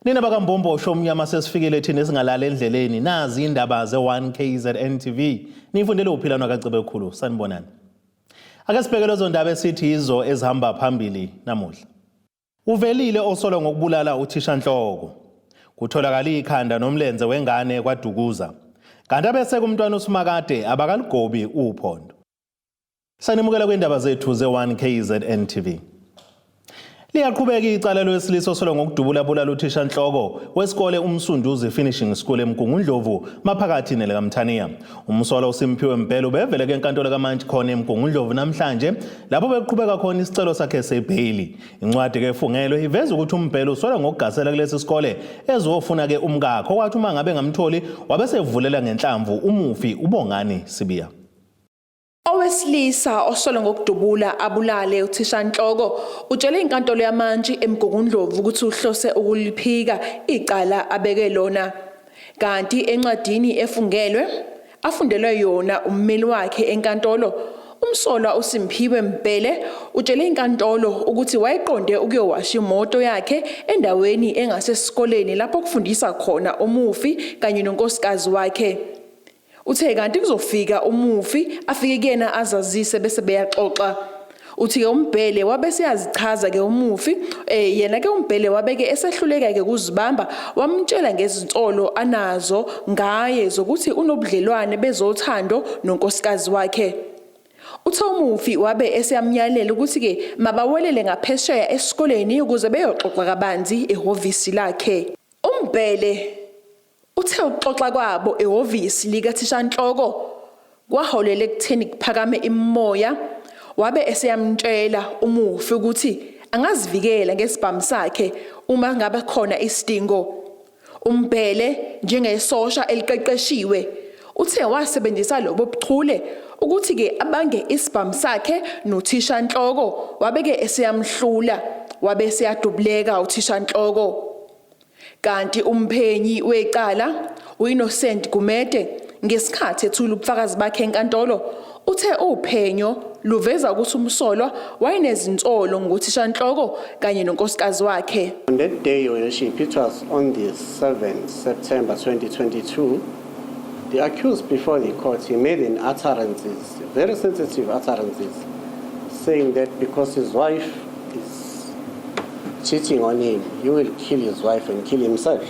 Nina bakambombo shomnyama sesifikile thina esingalala endleleni nazi indaba ze1KZNTV nifundele uphilano kaCebe ekhulu sanibonani. Ake sibheke lezo ndaba esithi izo ezihamba phambili namuhla. Uvelile Osolwa ngokubulala Uthishanhloko. Kutholakale Ikhanda Nomlenze wengane kwaDukuza. Kanti bese kumntwana uSimakade abakaligobi uphondo. Sanimukela kwindaba zethu ze1KZNTV. Liyaqhubeka icala lwesilisa Osolwa ngokudubula Uthishanhloko wesikole umsunduzi finishing school eMgungundlovu maphakathi nelekamthaniya. Umsolwa uSimphiwe Mpelo bevele ke enkantolo kaMantshi khona eMgungundlovu namhlanje lapho beqhubeka khona isicelo sakhe sebhayili. Incwadi ke efungelwe iveza ukuthi uMpelo usolwa ngokugasela kulesi sikole ezofuna ke umkakhe okwathi uma ngabe ngamtholi wabesevulela ngenhlamvu umufi uBongani Sibiya. Owesilisa Osolwa ngokudubula abulale Uthishanhloko utshele inkantolo yaMantshi eMgungundlovu ukuthi uhlose ukuliphika icala abeke lona. Kanti encwadini efungelwe afundelwe yona ummeli wakhe enkantolo umsolwa uSimphiwe Mpelo utshele inkantolo ukuthi wayeqonde ukuyowasha imoto yakhe endaweni engasesikoleni lapho kufundisa khona umufi kanye nonkosikazi wakhe. Uthe kanti kuzofika umufi afike kuyena azazise bese beyaxoxa. Uthi ke uMpelo wabese yazichaza ke umufi yena ke uMpelo wabeke esehluleka ke kuzibamba wamtshela ngezinsolo anazo ngaye zokuthi unobudlelwane bezothando nonkosikazi wakhe. Uthe umufi wabe eseyamnyalela ukuthi ke mabawelele ngaphesheya esikoleni ukuze beyoxoxa kabanzi ehhovisi lakhe. uMpelo uthe ukuxoxa kwabo ehhovisi likaThishanhloko kwaholela ekutheni kuphakame imimoya wabe eseyamtshela umufi ukuthi angazivikela ngesibhamu sakhe uma ngabe khona isidingo. uMpelo njengesosha eliqeqeshiwe uthe wasebenzisa lobo buchule ukuthi ke abange isibhamu sakhe noThishanhloko wabeke eseyamhlula wabe eseyadubuleka uThishanhloko. Kanti umphenyi wecala uInnocent Gumede ngesikhathi ethula ubufakazi bakhe enkantolo uthe uphenyo luveza ukuthi umsolwa wayenezinsolo ngoThishanhloko kanye nonkosikazi wakhe. On that day, Your Worship, it was on the 7th September 2022, the accused before the court, he made an utterances, very sensitive utterances, saying that because his wife is cheating on him, he will kill his wife and kill himself.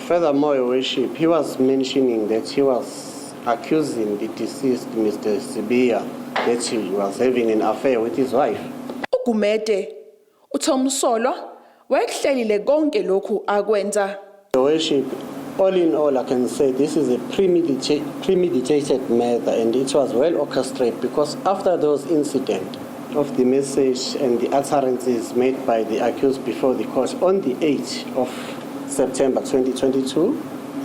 Furthermore, Your Worship, he was mentioning that he was accusing the deceased Mr. Sibiya that he was having an affair with his wife. uGumede uthe umsolwa wayekuhlelile konke lokhu akwenza. Your Worship, all in all, I can say this is a premeditated murder and it was well orchestrated because after those incidents of the message and the utterances made by the accused before the court on the 8th of September 2022,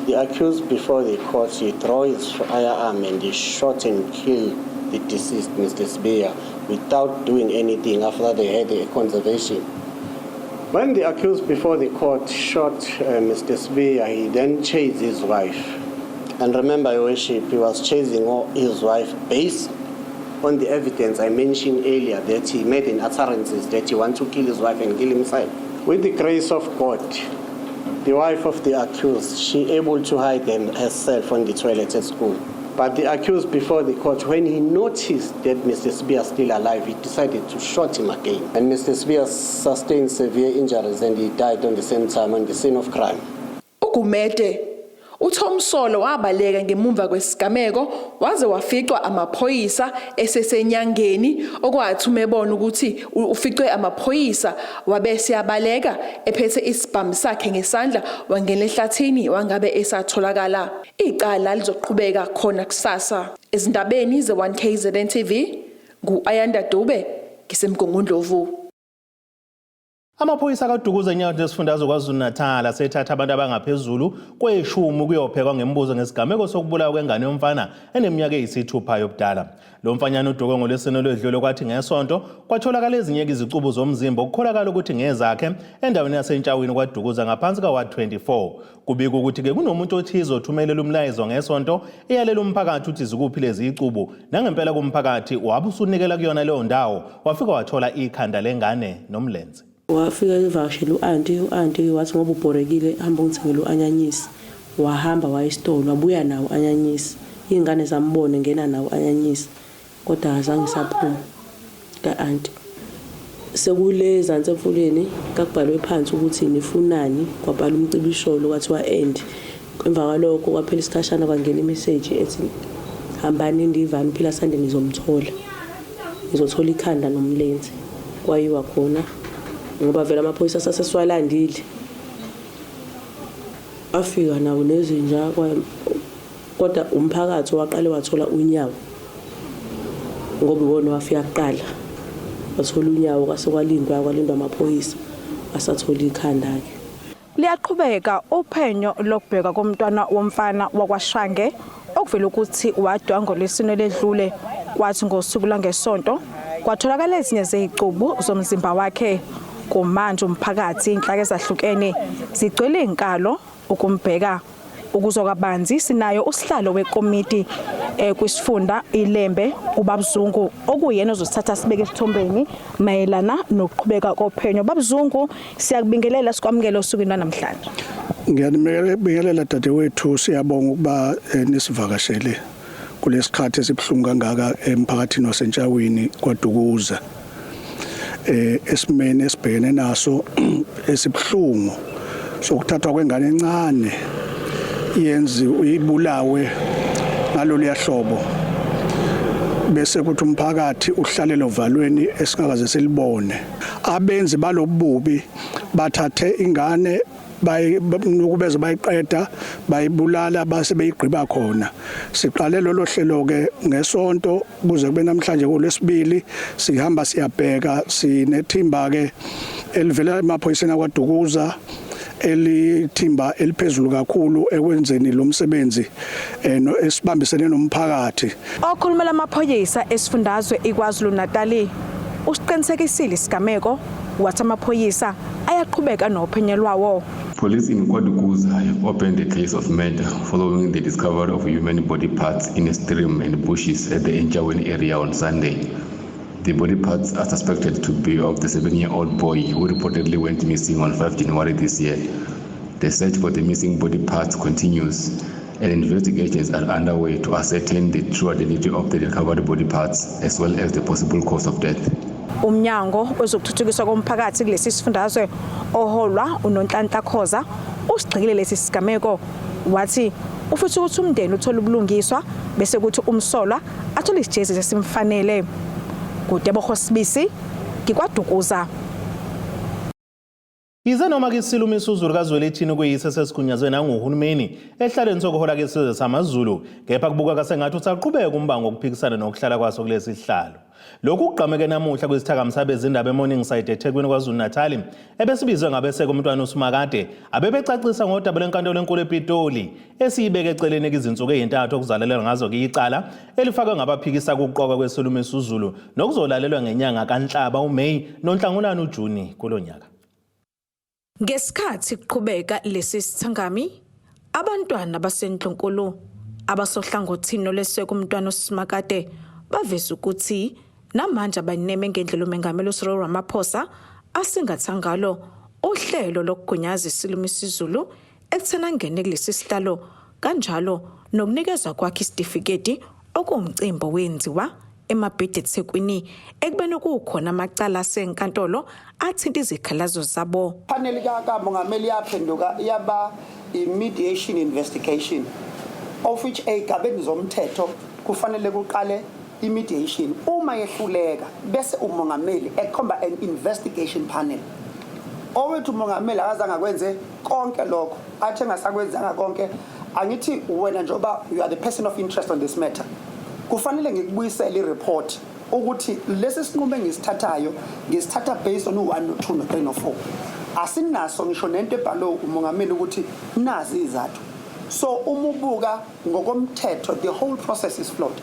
the accused before the court, he drew his firearm and he shot and killed the deceased Mr. Sibiya without doing anything after they had a conversation. When the accused before the court shot Mr. Sibiya, he then chased his wife. And remember, Your Worship, he was chasing his wife based on the evidence I mentioned earlier that he made an utterances that he wanted to kill his wife and kill himself. With the grace of God, the wife of the accused, she able to hide herself on the toilet at school. But the accused before the court, when he noticed that Mr. Sibiya is still alive, he decided to shoot him again. And Mr. Sibiya sustained severe injuries and he died on the same time on the scene of crime. uGumede uthe umsolwa wabaleka ngemumva kwesigameko waze waficwa amaphoyisa esesenyangeni okwathi umebona ukuthi uficwe amaphoyisa wabese yabaleka ephethe isibhamu sakhe ngesandla wangena ehlathini wangabe esatholakala. Icala lizoqhubeka khona kusasa. Ezindabeni ze1KZNTV nguAyanda Dube ngisemgungundlovu. Amaphoyisa kaDukuza eNyawo lesifundazwe KwaZulu-Natal asethatha abantu abangaphezulu kweshumi kuyophekwa ngembuzo ngesigameko sokubulawa kwengane yomfana eneminyaka eyisithupha yobudala. Lo mfanyana uDuke ngolesine lwedlule kwathi ngesonto kwatholakala ezinye izicubu zomzimba okukholakala ukuthi ngezakhe endaweni yaseNtshawini kwaDukuza ngaphansi kaWard 24. Kubika ukuthi ke kunomuntu othize othumelela umlayezo ngesonto eyalela umphakathi uthi zikuphi lezi icubu nangempela kumphakathi wabusunikela kuyona leyo ndawo wafika wathola ikhanda lengane Nomlenze. Wafika evakashela u-anti wathi ngoba ubhorekile hamba ungithengele u-anyanyisi. Wahamba wayesitolo wabuya nawo anyanyisi. Ingane zambone ngena nawo anyanyisi. Kodwa azange saphuma ka-anti. Sekuleza emfuleni kakubhalwe phansi ukuthi nifunani kwabhala umcibisholo kwathiwa end. Emva kwalokho kwaphela isikhashana kwangena imessage ethi hambani indivani phela sande nizomthola. Ngizothola Ikhanda Nomlenze. Kwayiwa khona ngoba vele amaphoyisa saseswalandile. Afika nawo nezinja kodwa umphakathi waqale wathola unyawo. Ngoba iwona wafika kuqala. Wathola unyawo kwalindwa amaphoyisa asathola Ikhanda ke. Liyaqhubeka uphenyo lokubheka komntwana womfana wakwaShwange okuvela ukuthi wadwa lesino ledlule kwathi ngosuku langesonto kwatholakala ezinye zezicubu zomzimba wakhe. Kumanje umphakathi inhlaka ezahlukene zigcwele inkalo ukumbheka ukuzokabanzi. Sinayo usihlalo wekomiti kwisifunda iLembe uBabzungu okuyena ozosithatha sibeke esithombeni mayelana nokuqhubeka kophenyo. Babzungu, siyakubingelela sikwamukela osukwini namhlanje. Ngiyabingelela dadewethu, siyabonga ukuba nisivakashele kulesikhathi esibhlungu kangaka emphakathini waseNtshawini kwaDukuza. Esimene esibhekene naso esibhlungu sokuthathwa kwengane encane yenzi uyibulawe ngalolu yahlobo bese kuthi umphakathi uhlalele ovalweni esingakaze silibone. Abenzi balobubi bathathe ingane ukubeze bayiqeda bayibulala base beyigqiba khona. Siqale lolo hlelo ke ngesonto kuze kube namhlanje kuLwesibili sihamba siyabheka sinethimba ke elivela emaphoyiseni akwaDukuza elithimba eliphezulu kakhulu ekwenzeni lo msebenzi esibambisene nomphakathi. Okhulumela amaphoyisa esifundazwe iKwaZulu-Natal usiqinisekisile isigameko wathi amaphoyisa ayaqhubeka nophenyo lwawo. Police in Kwadukuza opened a case of murder following the discovery of human body parts in a stream and bushes at the Enjawini area on Sunday. The body parts are suspected to be of the 7-year-old boy who reportedly went missing on 5 January this year. The search for the missing body parts continues, and investigations are underway to ascertain the true identity of the recovered body parts as well as the possible cause of death. Umnyango wezokuthuthukiswa komphakathi kulesi sifundazwe oholwa uNonhlanhla Khoza usigxile lesi sigameko wathi ufisa ukuthi umndeni uthola ubulungiswa bese kuthi umsolwa athola isijezi esimfanele. Kudebo Sibisi ngikwaDukuza. Ize noma ke isilumi isuzulu kaZwelithini kuyise sesigunyazwe nangohulumeni ehlaleni sokuhola kesizwe samaZulu kepha kubuka kasengathi usaqhubeka umbango wokuphikisana nokuhlala kwaso kulesi sihlalo. Lokhu kugqameke namuhla kwizithakamsha bezindaba eMorningside eThekwini kwaZulu-Natal ebesibizwe ngabeseka umntwana uSimakade abebecacisa ngodaba lenkantolo enkulu ePitoli esiyibeke eceleni izinsuku ezintathu okuzalela ngazo icala elifakwe ngabaphikisa ukuqoka kwesilumi isuzulu nokuzolalelwa ngenyanga kaNhlaba uMeyi noNhlangulana uJuni kulonyaka. Ngesikhathi kuqhubeka lesi sithangami abantwana baseNhlonkulu abasohlangothini leseka umntwana uSimakade baveza ukuthi namanje abaneme ngendlela uMengameli uCyril Ramaphosa asingathangalo uhlelo lokugunyaza isilumi isizulu ekuthena ngene kulesi sihlalo kanjalo nokunikeza kwakhe isitifiketi okuwumcimbi wenziwa emabhidi eThekwini ekubeni kukhona amacala asenkantolo athinta izikhalazo zabo. Panel kaMongameli yaphenduka yaba i-mediation investigation of which ey'gabeni zomthetho kufanele kuqale i-mediation uma yehluleka bese umongameli ekhomba an investigation panel. Owethu umongameli akazange akwenze konke lokho athi engasakwenzanga konke angithi wena njoba you are the person of interest on this matter kufanele ngikubuyisele i-report ukuthi lesi sinqumo engisithathayo ngisithatha based on 1 no 2 no 3 no 4 asinaso ngisho nento ebhalo umongameli ukuthi nazi izathu. So umubuka ngokomthetho the whole process is flawed.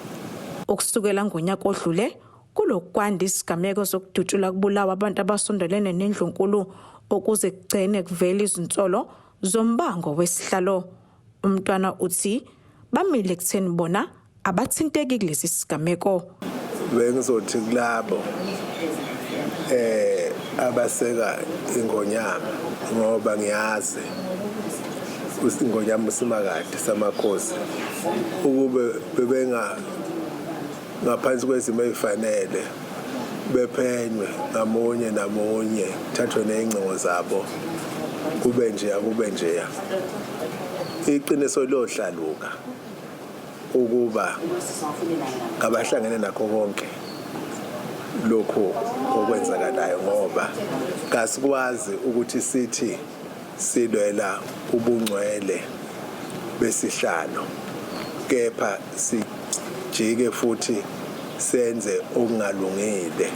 Ukusukela ngonyaka odlule kulokwanda isigameko sokudutshula kubulawa abantu abasondelene nendlunkulu okuze kugcene kuvela izinsolo zombango wesihlalo. Umntwana uthi bamile kutheni bona abathinteki kulesi sigameko. Bengizothi kulabo abaseka ingonyama ngoba ngiyazi ingonyama usimakade samakhosi ukube bebenga ngaphansi kwezimo ezifanele bephenywe ngamunye namunye thathwe nezingcingo zabo kube nje iqiniso lohlaluka ukuba abahlangene nakho konke lokho okwenzakalayo ngoba kasikwazi ukuthi sithi silwela ubungcwele besihlalo kepha sijike futhi senze okungalungile.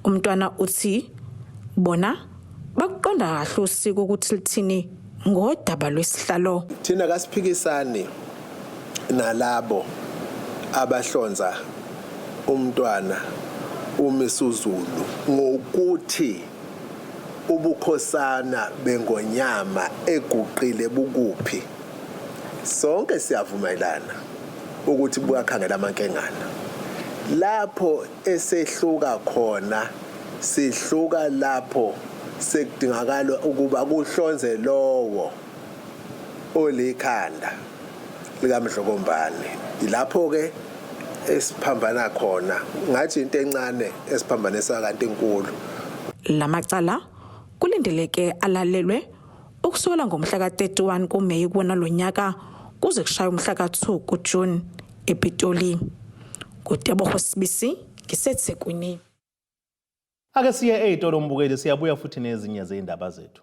Umntwana uthi bona bakuqonda kahle usiko ukuthi lithini ngodaba lwesihlalo. Thina kasiphikisani nalabo abahlonza umntwana uMisuzulu ngokuthi ubukhosana bengonyama eguqile bukuphi. Sonke siyavumelana ukuthi buyakhangela amankengana. Lapho esehluka khona sihluka lapho sekudingakala ukuba kuhlonze lowo olikhanda likamdlokombane. Ilapho ke esiphambana khona ngathi into encane esiphambanisa kanti enkulu. Lamacala kulindeleke alalelwe ukusukela ngomhla ka-31 kuMeyi kuwona lonyaka kuze kushaya umhla ka-2 kuJuni ePitoli. Kuteboho Sibisi ngiseThekwini. Ake siye ey'tolo mbukeli siyabuya futhi nezinye zezindaba zethu.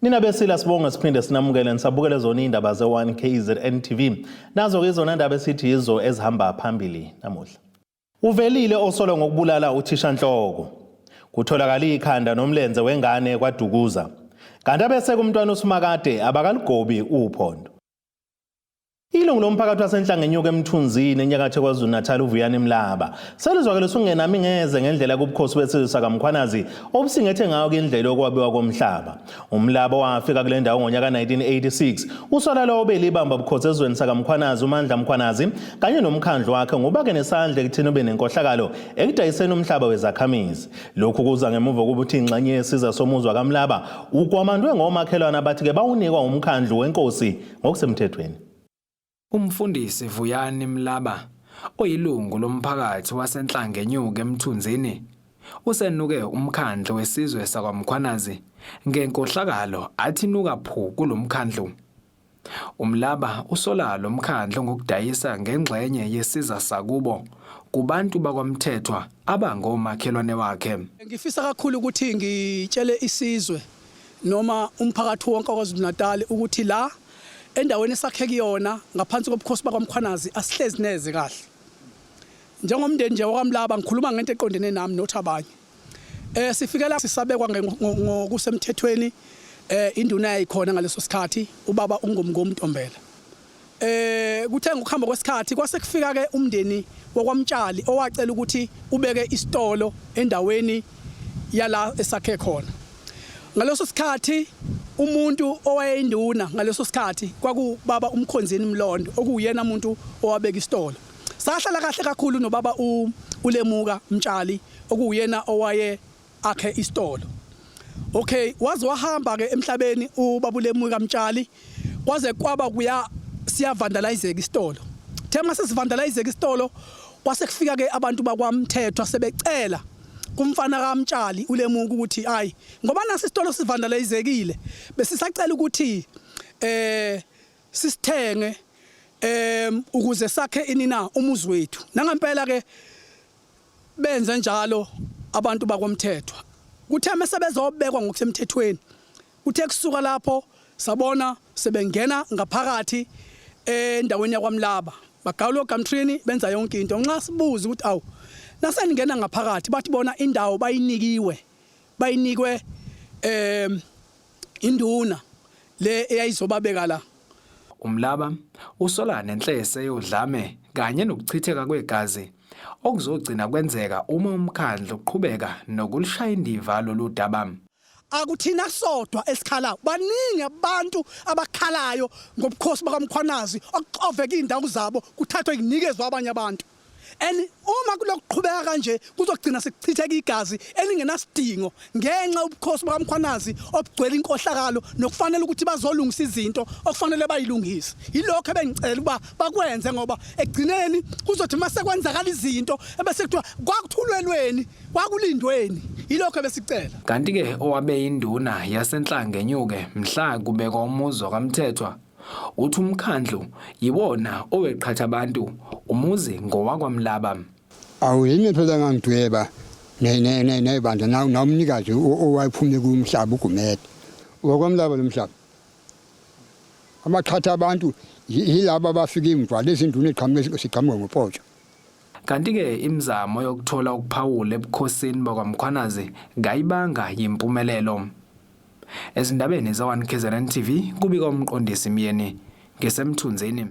Nina besila sibonga siphinde sinamukele nisabukele zona indaba ze-1KZNTV. Nazo ke izona indaba esithi yizo ezihamba phambili namuhla. Uvelile Osolwa ngokubulala Uthishanhloko. Kutholakale Ikhanda Nomlenze wengane kwaDukuza. Kanti abese kumntwana uSimakade abakaligobi uphondo. Ilungu lomphakathi wasenhlangenyuko emthunzini enyakatho KwaZulu-Natal uVuyani Mlaba selizwakele sungenami ngeze ngendlela kubukhosi besizwe sakaMkhwanazi obusingethe ngayo indlela okwabiwa komhlaba. Umlaba wafika kule ndawo ngonyaka 1986 usola lo belibamba ubukhosi ezweni sakaMkhwanazi uMandla Mkhwanazi kanye nomkhandlu wakhe ngoba ke nesandla ekuthini ube nenkohlakalo ekudayiseni umhlaba wezakhamizi. Lokhu kuza ngemuva kokuthi ingxenye yesiza somuzwa kaMlaba ukwamandwe ngomakhelwana abathi ke bawunikwa umkhandlu wenkosi ngokusemthethweni. Umfundisi Vuyani Mlaba oyilungu lomphakathi wasenhlangenyuko emthunzini usenuke umkhandlu wesizwe sakwaMkhwanazi ngenkohlakalo athi nuka phu kulomkhandlu. Umlaba usola lo mkhandlu ngokudayisa ngengxenye yesiza sakubo kubantu bakwamthethwa abangomakhelwane wakhe. Ngifisa kakhulu ukuthi ngitshele isizwe noma umphakathi wonke kwaZulu-Natal ukuthi la endaweni esakheke yona ngaphansi kobukhosi bakwaMkhwanazi asihlezi neze kahle. Njengomndeni nje wakwaMlaba ngikhuluma ngento eqondene nami nothi abanye. Sifikela sisabekwa ngokusemthethweni induna yayikhona ngaleso sikhathi ubaba uNgomntombela. Kuthe ngokuhamba kwesikhathi kwase kufika ke umndeni wakwaMtshali owacela ukuthi ubeke isitolo endaweni yala esakhe khona. Ngaleso sikhathi umuntu owayenduna ngaleso sikhathi kwakubaba uMkhonzini Mlondo okuyena umuntu owabeka isitolo. Sahlala kahle kakhulu nobaba uLemuka Mtshali okuyena owaye akhe isitolo. Okay, waze wahamba ke emhlabeni ubaba uLemuka Mtshali kwaze kwaba kuya siyavandalizeka isitolo. Thema sesivandalizeka isitolo kwase kufika ke abantu bakwamthethwa sebecela kumfana kaMtshali uLemuka ukuthi hayi ngoba nasi isitolo sivandalizekile besisacela ukuthi sisithenge ukuze sakhe inina umuzi wethu. Nangempela ke benze njalo abantu bakwamthethwa. Kuthe mesebezobekwa ngokusemthethweni. Kuthe kusuka lapho sabona sebengena ngaphakathi endaweni yakwaMlaba. Bagawula oGamtrini benza yonke into. Nxa sibuza ukuthi awu naseningena ngaphakathi bathi bona indawo bayinikwe induna le eyayizobabeka la. Umlaba usola nenhlese yodlame kanye nokuchitheka kwegazi okuzogcina kwenzeka uma umkhandlu uqhubeka nokulishaya indiva lolu daba. akuthina sodwa esikhalayo baningi abantu abakhalayo ngobukhosi bakaMkhwanazi okuxoveka indawo zabo kuthathwa ikunikezwe abanye abantu and uma kulokuqhubeka kanje kuzogcina sekuchitheka igazi elingenasidingo ngenxa ubukhosi bakaMkhwanazi obugcwele inkohlakalo nokufanele ukuthi bazolungisa izinto okufanele bayilungise yilokho ebengicela ukuba bakwenze ngoba egcineni kuzothi mase kwenzakala izinto ebese kuthiwa kwakuthulelweni kwakulindweni yilokho ebesicela kanti ke owabe induna yasenhlangenyuke mhla kubekwa umuzo kaMthethwa uthi umkhandlu yiwona oweqhatha abantu umuzi ngowakwaMlaba awuyini phela ngangidweba nebandla nawumnikazi owayephumile kumhlaba ugumede wakwaMlaba lomhlaba amaqhatha abantu yilabo abafika imva lezi nduna eqhamuke siqhamuke ngopotsho kanti ke imizamo yokuthola ukuphawula ebukhosini bakwaMkhwanazi ngayibanga yimpumelelo ezindabeni za1KZNTV kubika umqondisi Miyeni ngesemthunzini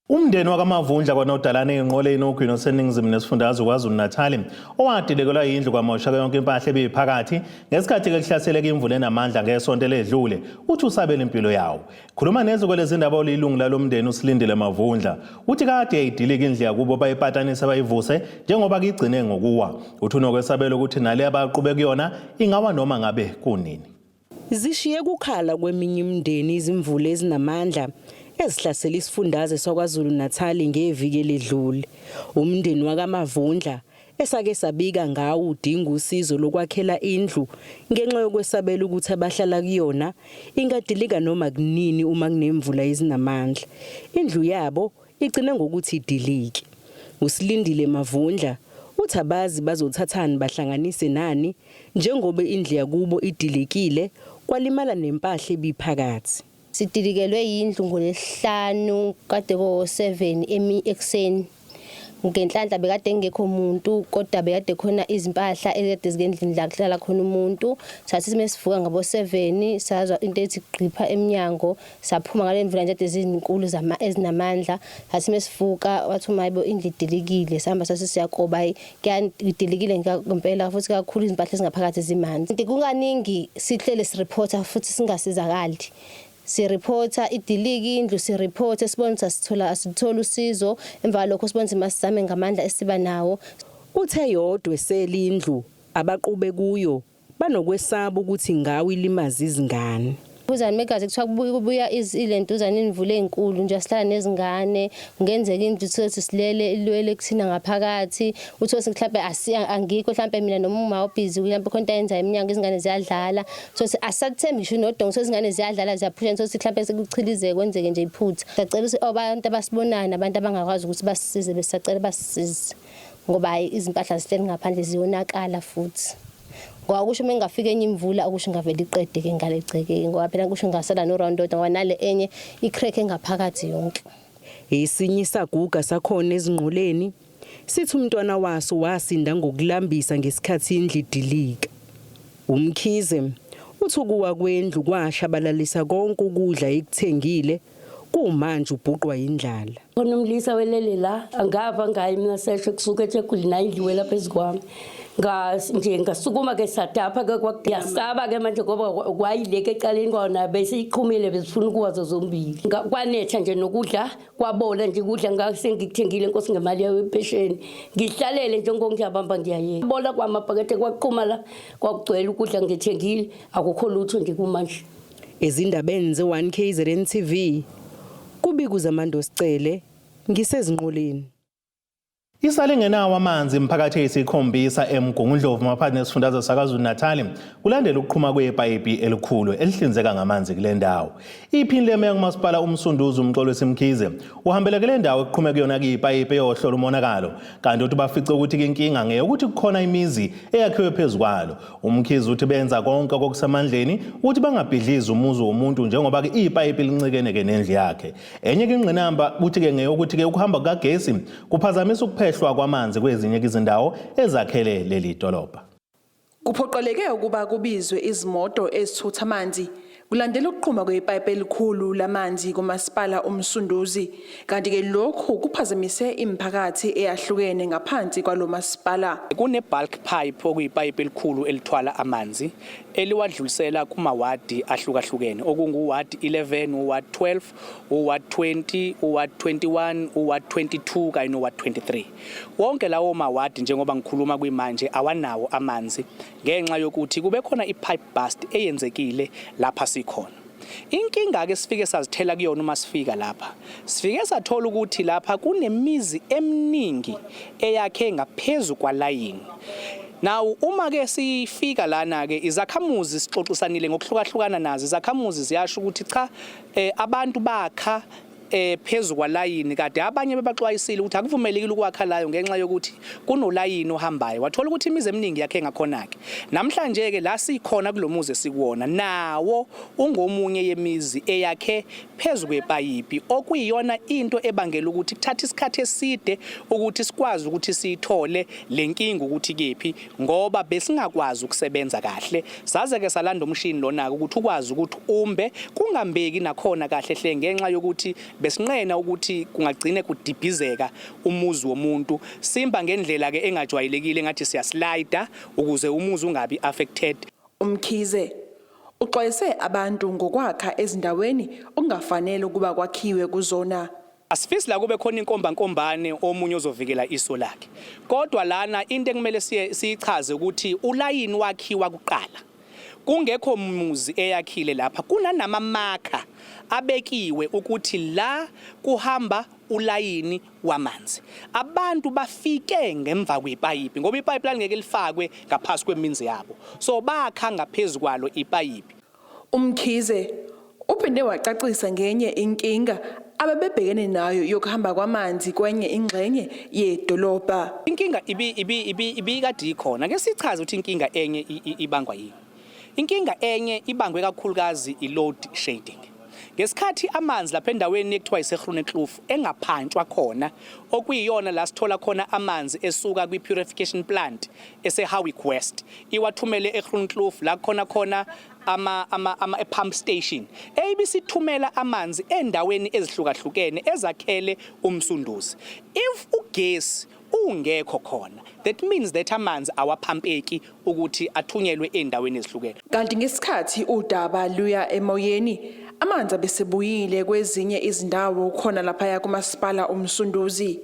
Umndeni wakaMavundla kwaNodalane enqoleni ogwini oseningizimu nesifundazwe KwaZulu-Natal owadilekelwa yindlu kwamosha yonke impahla ebiphakathi ngesikhathi kuhlaseleka imvula enamandla ngesonto ledlule uthi usabela impilo yawo khuluma nezwe lezindaba olilungu lalomndeni uSilindile Mavundla uthi kade yayidilika indlu yakubo bayipatanisa bayivuse njengoba kugcine ngokuwa uthi unokwesabela ukuthi nale abaqhubeka kuyona ingawa noma ngabe kunini zishiye kukhala kweminye imindeni izimvula ezinamandla ezihlasela isifundazwe saKwaZulu-Natal ngeviki ledlule umndeni wakaMavundla esake sabika ngawo udinga usizo lokwakhela indlu ngenxa yokwesabela ukuthi abahlala kuyona ingadilika noma kunini uma kunemvula ezinamandla indlu yabo igcina ngokuthi idilike uSilindile Mavundla uthi abazi bazothathana bahlanganise nani njengoba indlu yakubo idilikile kwalimala nempahla ebiphakathi sidilikelwe yindlu ngolesihlanu kade ko7 ekseni ngenhlanhla bekade ngekho umuntu kodwa bekade khona izimpahla ekade zigendlini la kuhlala khona umuntu sathi simesivuka ngabo7 sazwa into ethi qhipha eminyango saphuma ngale mvula nje ezinkulu ezinamandla sathi simesivuka wathi mayibo indlu idilikile sihamba sasiyakoba idilikile ngempela futhi kakhulu izimpahla ezingaphakathi ezimanzi kunganingi sihlele sireporta futhi singasizakali sireporta idiliki indlu sireporta sibonisa sithola usizo emva lokho sibonisa masizame ngamandla esiba nawo uthe yodwa selindlu abaqhube kuyo banokwesaba ukuthi ngawo ilimazi izingane uzani megazi kuthiwa kubuya ilentuzana imvula ezinkulu nje asihlala nezingane ngenzeka indlu sithi silele ilwele kuthina ngaphakathi uthi mhlawumbe angikho mhlawumbe mina noma uma ubhizi mhlawumbe khona yenza eminyango izingane ziyadlala sothi asakuthembi ngisho nodongo sothi izingane ziyadlala ziyaphusha sothi mhlawumbe sekuchilize kwenzeke nje iphutha sicela ukuthi abantu abasibonana abantu abangakwazi ukuthi basisize besacela basisize ngoba izimpahla zihleli ngaphandle ziyonakala futhi ngoba kusho mengafika enye imvula akusho ngavela iqede ke ngalegceke ngoba phela kusho ngasala no round dot nale enye icrack engaphakathi yonke esinye isaguga sakhona ezinqoleni sithi umntwana waso wasinda ngokulambisa ngesikhathi indlu idilika umkhize uthi ukuwa kwendlu kwashabalalisa konke ukudla ekuthengile kumanje ubhuqwa indlala khona umlisa welele la angava ngayi mina sesho kusuka eThekwini indlu lapha ezikwami nje ngasukuma ke satapha ke kwakuyasaba ke manje ngoba kwayileke ecaleni kwaona bese iqhumile besifuna ukwazo zombili kwanetha nje nokudla kwabola nje ukudla ngasengikuthengile inkosi ngemali yepesheni ngihlalele nje ngongiyabamba ngiyayeka bola kwamabhakede kwaqhuma la kwakugcwele ukudla ngithengile akukho lutho nje kumanje ezindabeni ze1KZNTV kubikuza amando sicele ngisezinqoleni Isale ngenawo amanzi imphakathi eyisikhombisa eMgungundlovu maphakathi nesifundazwe saKwaZulu-Natal kulandela ukuqhuma kwepayipi elikhulu elihlinzeka ngamanzi kule ndawo. Iphini lemeya kumasipala umsunduzi umxolo wesimkhize uhambele kule ndawo ekuqhume kuyona ipayipi eyohlola umonakalo kanti uthi bafice ukuthi inkinga ngeyokuthi kukhona imizi eyakhiwe phezukwalo. Umkhize uthi benza konke okusemandleni uthi bangabhidliza umuzi womuntu njengoba ke ipayipi lincikene ke nendlu yakhe. Enye ingqinamba uthi ke ngeyokuthi ke ukuhamba kagesi kuphazamisa ukuphela kwamanzi kwezinye izindawo ezakhele leli dolobha. Kuphoqeleke ukuba kubizwe izimoto ezithutha amanzi Kulandela ukuqhuma kwepipe elikhulu lamanzi kumasipala umsunduzi, kanti ke lokhu kuphazamise imiphakathi eyahlukene ngaphansi kwalo masipala. Kune bulk pipe okuyipipe elikhulu elithwala amanzi eliwadlulisela kumawadi ahlukahlukene okunguward 11, uward 12, uward 20, uward 21, uward 22 kanye noward 23. Wonke lawo mawadi njengoba ngikhuluma kwimanje awanawo amanzi ngenxa yokuthi kube khona ipipe burst eyenzekile lapha sikhona. Inkinga ke sifike sazithela kuyona uma sifika lapha. Sifike sathola ukuthi lapha kunemizi eminingi eyakhe ngaphezulu kwalayini. Now uma ke sifika lana ke izakhamuzi sixoxisanile ngokuhlukahlukana nazo izakhamuzi ziyasho ukuthi cha abantu bakha phezulu kwalayini kade abanye bebaxwayisile ukuthi akuvumelekile ukwakha layo ngenxa yokuthi kunolayini ohambayo. Wathola ukuthi imizi eminingi yakhe ngakhona ke. Namhlanje ke la sikhona kulomuzi sikuwona nawo ungomunye yemizi eyakhe phezulu kwepayipi okuyiyona into ebangela ukuthi kuthatha isikhathi eside ukuthi sikwazi ukuthi sithole lenkinga ukuthi kephi ngoba besingakwazi ukusebenza kahle. Saze ke salanda umshini lona ukuthi ukwazi ukuthi umbe kungambeki nakhona kahle hle ngenxa yokuthi besinqena ukuthi kungagcine kudibhizeka umuzi womuntu simba ngendlela ke engajwayelekile ngathi siyaslida ukuze umuzi ungabi affected. Umkhize uxwayise abantu ngokwakha ezindaweni okungafanele ukuba kwakhiwe kuzona. Asifisi la kube khona inkombankombane omunye ozovikela iso lakhe. Kodwa lana into ekumele siyichaze ukuthi ulayini wakhiwa kuqala. Kungekho muzi eyakhile lapha kunanama marker abekiwe ukuthi la kuhamba ulayini wamanzi. Abantu bafike ngemva kwepayipi ngoba ipipeline ngeke lifakwe ngaphasi kweminzi yabo. So bakha ngaphezulu kwalo ipayipi. Umkhize uphinde wacacisa ngenye inkinga ababebhekene nayo yokuhamba kwamanzi kwenye ingxenye yedolobha. Inkinga ibikade ikhona. Ke sichaze ukuthi inkinga enye ibangwa yini. Inkinga enye ibangwe kakhulukazi i-load shedding. Ngesikhathi amanzi lapha endaweni ekuthiwa iseGroenkloof engaphantshwa khona okuyiyona la sithola khona amanzi esuka kwi-purification plant eseHowick West iwathumele eGroenkloof la khona ama pump station ebisithumela amanzi endaweni ezihlukahlukene ezakhele umsunduzi. If ugesi ungekho khona that means that amanzi awaphampeki ukuthi athunyelwe endaweni ezihlukene. Kanti ngesikhathi udaba luya emoyeni amanzi abesebuyile kwezinye izindawo khona lapha ya kumasipala umsunduzi.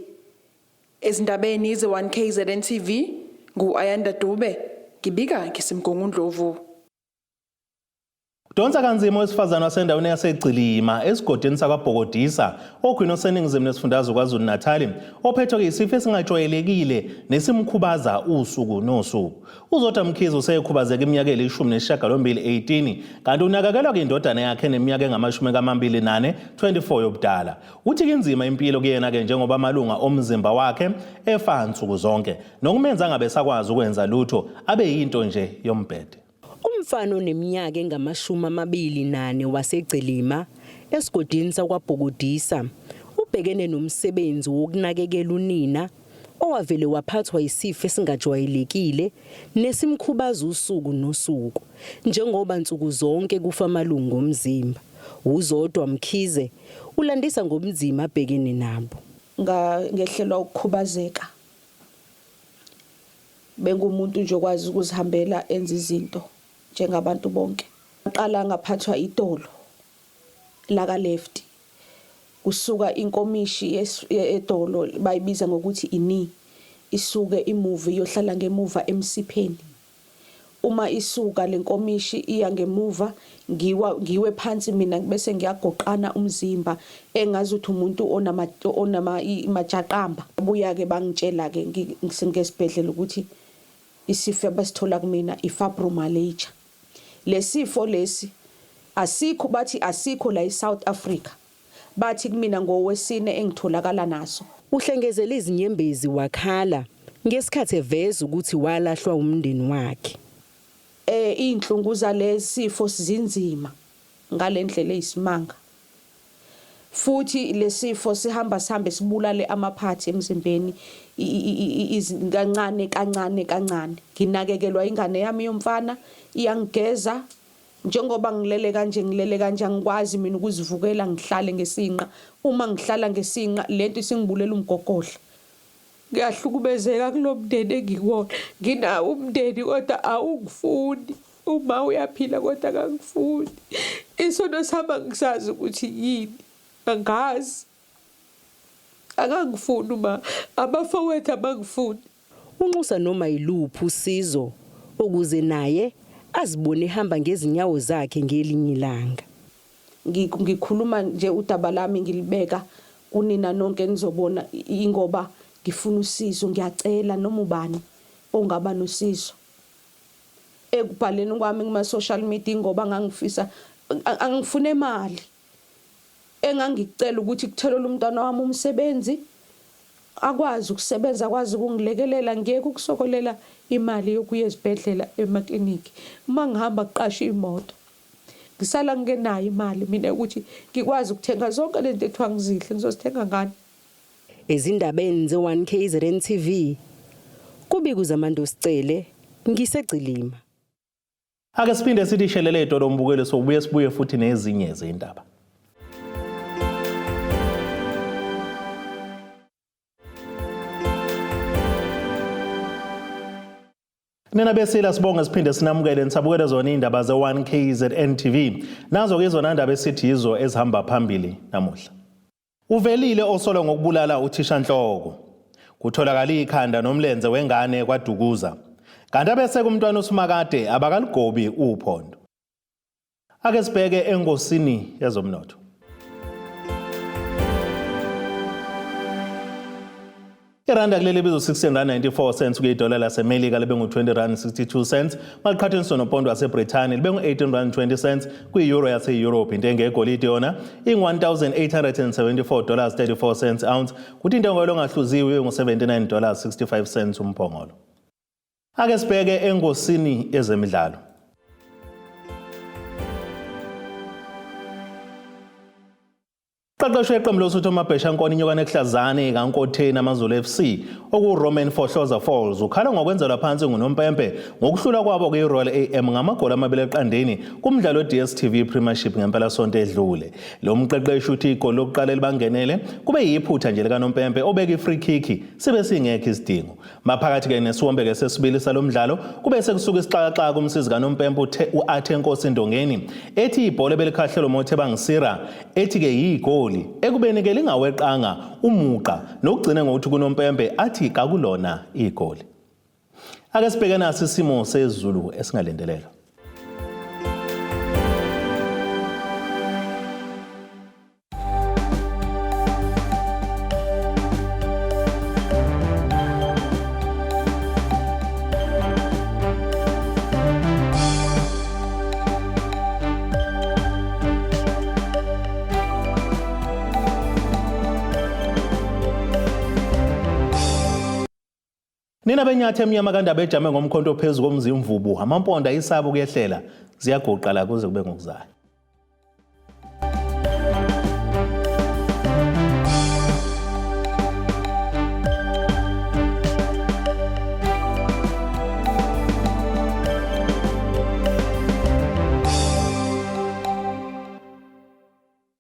Ezindabeni ze 1KZNTV ngu-Ayanda Dube ngibika ngisimgongundlovu. Donsa kanzima wesifazana wasendaweni yaseGcilima esigodini sakwaBhokodisa ogwini seningizimu nesifundazwe KwaZulu-Natal ophethwe yisifo esingajwayelekile nesimkhubaza usuku nosuku. Uzodwa Mkhize usekhubazeka iminyaka eli-18 kanti unakekelwa kwindodana yakhe neminyaka engama-24 yobudala. Uthi kinzima impilo kuyena ke njengoba amalunga omzimba wakhe efa nsuku zonke nokumenza angabe sakwazi ukwenza lutho abe yinto nje yombhede. Umfana oneminyaka engama-24 waseGcilima esigodini sakwaBhokodisa ubhekene nomsebenzi wokunakekela unina owavele waphathwa yisifo esingajwayelekile nesimkhubaza usuku nosuku njengoba nsuku zonke kufa amalunga omzimba. Uzodwa Mkhize ulandisa ngobunzima abhekene nabo. Ngehlelwa ukukhubazeka bengumuntu nje okwazi ukuzihambela enza izinto njengabantu bonke. Ngaqala ngaphathwa idolo laka left kusuka inkomishi edolo bayibiza ngokuthi ini isuke imove yohlala ngemuva emsipheni. Uma isuka lenkomishi iya ngemuva ngiwe phansi mina bese ngiyagoqana umzimba engazi ukuthi umuntu onama majaqamba. Buya ke bangitshela ke ngisesibhedlela ukuthi isifo abasithola kumina ifibromyalgia. Lesifo lesi asikho bathi asikho la eSouth Africa. Bathi kumina ngowesine engitholakala naso. Uhlengezela izinyembezi wakhala ngesikhathi eveza ukuthi walahlwa umndeni wakhe. Inhlungu zalesifo sizinzima ngalendlela eyisimanga. Futhi lesifo sihamba sihambe sibulale amaphathi emzimbeni kancane. Nginakekelwa ingane yami yomfana iyangigeza njengoba ngilele kanje angikwazi mina ukuzivukela ngihlale ngesinqa. Uma ngihlala ngesinqa lento isingibulela umgogodla. Ngiyahlukumezeka kulomndeni engikuwona. Nginawo umndeni kodwa awungifuni. Uma uyaphila kodwa akangifuni. Isono sami angisazi ukuthi yini. Angazi. Akangifuni uma abafowethu abangifuni. Unxusa noma yiluphi usizo ukuze naye azibone ehamba ngezinyawo zakhe ngelinye ilanga. Ngikhuluma nje udaba lami ngilibeka kunina nonke nizobona ingoba ngifuna usizo. Ngiyacela noma ubani ongaba nosizo ekubhaleni kwami kuma social media ngoba ngangifisa angifune imali engangicela ukuthi kuthelele umntwana wami umsebenzi akwazi ukusebenza akwazi ukungilekelela ngeke ukusokolela imali yokuya ezibhedlela emakliniki. Uma ngihamba kuqasha imoto ngisala ngenayo imali mina ukuthi ngikwazi ukuthenga zonke lento ethiwa ngizidle ngizozithenga ngani. Ezindabeni ze1KZNTV kubikuzaMando Sicele ngisegcilima. Ake siphinde sithi shelele edolo mbukelo sibuye futhi nezinye izindaba. Nina besila sibonga siphinde sinamukele nisabukele zona indaba ze1KZNTV. Nazo ke izona indaba esithi yizo ezihamba phambili namuhla. Uvelile Osolwa ngokubulala Uthishanhloko. Kutholakale Ikhanda Nomlenze wengane kwaDukuza. Kanti abese kumntwana uSimakade abakaligobi uphondo. Ake sibheke engosini yezomnotho. Iranda kuleli bizo 16.94 cents kuye dollar laseMelika libe ngu20.62 cents maliqhathaniswa nopondo waseBrithani libe ngu18.20 cents kwi-euro yase-Europe. Intengo yegolide yona $1,874.34 cents ounce kuthi intengo yolongahluziwe ngu$79.65 cents umphongolo. Ake sibheke engosini yezemidlalo. Qeqeshwe iqembu losuthu amabhesha nkoni inyokane eKhlazane kaNkotheni amaZulu FC okuRoman Fohloza Falls ukhala ngokwenzelwa phansi nguNompempe ngokuhlula kwabo kwi-Royal AM ngamagoli 2-0 kumdlalo we-DStv Premiership ngempela sonto edlule. Lo mqeqeshi uthi igoli lokuqala elibangenele kube yiphutha nje likaNompempe obeka i-free kick sibe singekho isidingo. Maphakathi ke nesiwombe sesibili salomdlalo kube sekusuka isixakaxaka kumsizi kaNompempe uAthenkosi Ndongeni ethi ibhola belikhahlelo mothe bangisira ethi ke yigoli ekubeni ke lingaweqanga umuqa nokugcina ngokuthi kuNompempe athi kakulona igoli. Ake sibheke nasi isimo sezulu esingalendelela. Nina benyathe emnyama kandaba ejame ngomkhonto phezulu komzimvubu amamponda isabo kuyehlela ziyagoqa la kuze kube ngokuzayo.